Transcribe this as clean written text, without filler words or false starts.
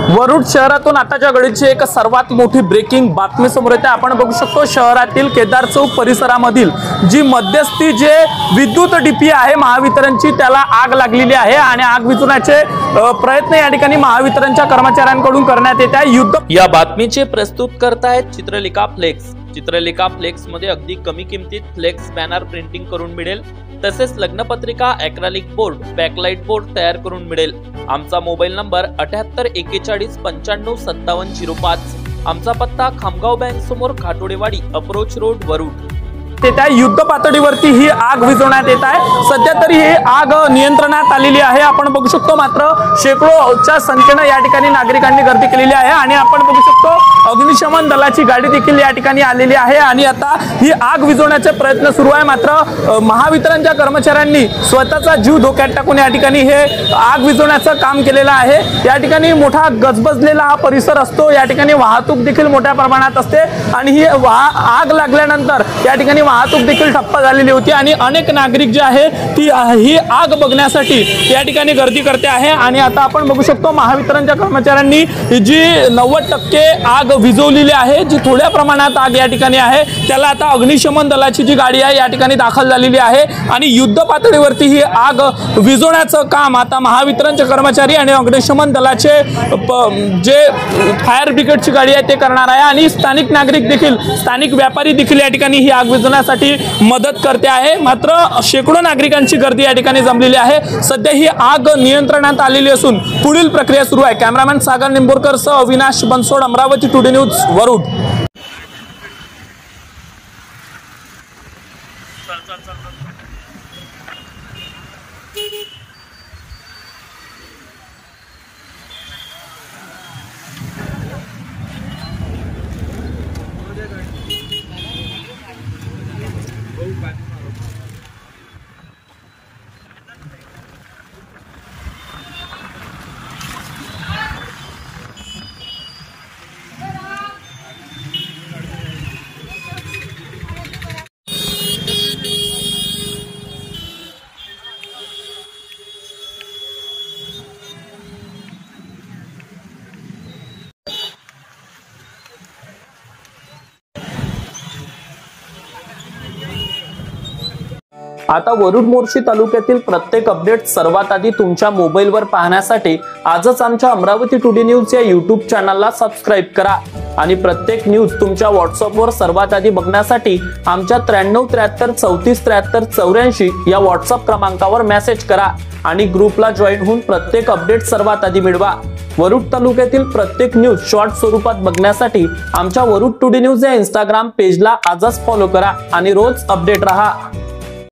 वरुड शहरातून आताच्या घडीची एक सर्वात मोठी ब्रेकिंग बातमी समोर येते। आपण बघू शकतो शहरातील केदार चौक परिसरामधील जी मध्यस्थी जे विद्युत डीपी आहे महावितरणची त्याला आग लागलेली आहे आणि आग विझवण्याचे प्रयत्न या ठिकाणी महावितरणच्या कर्मचाऱ्यांकडून करण्यात येत आहे। युद्ध या बातमीचे प्रस्तुत करतायत चित्रलेखा फ्लेक्स। चित्रलेखा फ्लेक्स मध्ये अगदी कमी किमतीत फ्लेक्स बॅनर प्रिंटिंग करून मिळेल, तसेच लग्नपत्रिका, ॲक्रेलिक बोर्ड, बॅकलाइट बोर्ड तयार करून मिळेल। आमचा मोबाईल नंबर 78 41 95 57 05। आमचा पत्ता खामगाव बँक समोर खाटोडेवाडी अप्रोच रोड वरुड। त्या युद्ध पातळीवरती ही आग विझवण्यात येत आहे। सध्या तरी ही आग नियंत्रणात आलेली आहे। आपण बघू शकतो मात्र शेकडोच्या संख्येने या ठिकाणी नागरिकांनी गर्दी केलेली आहे आणि आपण बघू शकतो अग्निशमन दलाची गाडी देखील या ठिकाणी आलेली आहे आणि आता ही आग विझवण्याचे प्रयत्न सुरू आहे। मात्र महावितरणच्या कर्मचाऱ्यांनी स्वतःचा जीव धोक्यात टाकून या ठिकाणी हे आग विझवण्याचं काम केलेलं आहे। या ठिकाणी मोठा गजबजलेला हा परिसर असतो, या ठिकाणी वाहतूक देखील मोठ्या प्रमाणात असते आणि ही आग लागल्यानंतर या ठिकाणी वाहतूक देखील ठप्प झालेली होती आणि अनेक नागरिक जे आहे ती ही आग बघण्यासाठी या ठिकाणी गर्दी करते आहे। आणि आता आपण बघू शकतो महावितरणच्या कर्मचाऱ्यांनी जी 90% आग विझवलेली आहे, जी थोड्या प्रमाणात आग या ठिकाणी आहे त्याला आता अग्निशमन दलाची जी गाडी आहे या ठिकाणी दाखल झालेली आहे आणि युद्ध पातळीवरती ही आग विझवण्याचं काम आता महावितरणचे कर्मचारी आणि अग्निशमन दलाचे जे फायर ब्रिगेडची गाडी आहे ते करणार आहे आणि स्थानिक नागरिक देखील, स्थानिक व्यापारी देखील या ठिकाणी ही आग साठी मदत करते आहे। मात्र शेकडो नागरिकांची गर्दी या ठिकाणी जमलेली आहे। सध्या ही आग नियंत्रणात आलेली असून पुढील प्रक्रिया सुरू आहे। कॅमेरामॅन सागर निंबोरकर सह अविनाश बनसोड, अमरावती टुडे न्यूज, वरुड। आता वरुड मोर्शी तालुक्यातील प्रत्येक अपडेट सर्वात आधी तुमच्या मोबाईलवर पाहण्यासाठी आजच आमच्या अमरावती टुडे न्यूज या YouTube चॅनलला सबस्क्राइब करा आणि प्रत्येक न्यूज तुमच्या व्हॉट्सअपवर सर्वात आधी बघण्यासाठी आमच्या 93 73 34 73 84 या व्हॉट्सअप क्रमांकावर मेसेज करा आणि ग्रुपला जॉईन होऊन प्रत्येक अपडेट सर्वात आधी मिळवा। वरुड तालुक्यातील प्रत्येक न्यूज शॉर्ट स्वरूपात बघण्यासाठी आमच्या वरुड टुडे न्यूज या Instagram पेजला आजच फॉलो करा आणि रोज अपडेट रहा।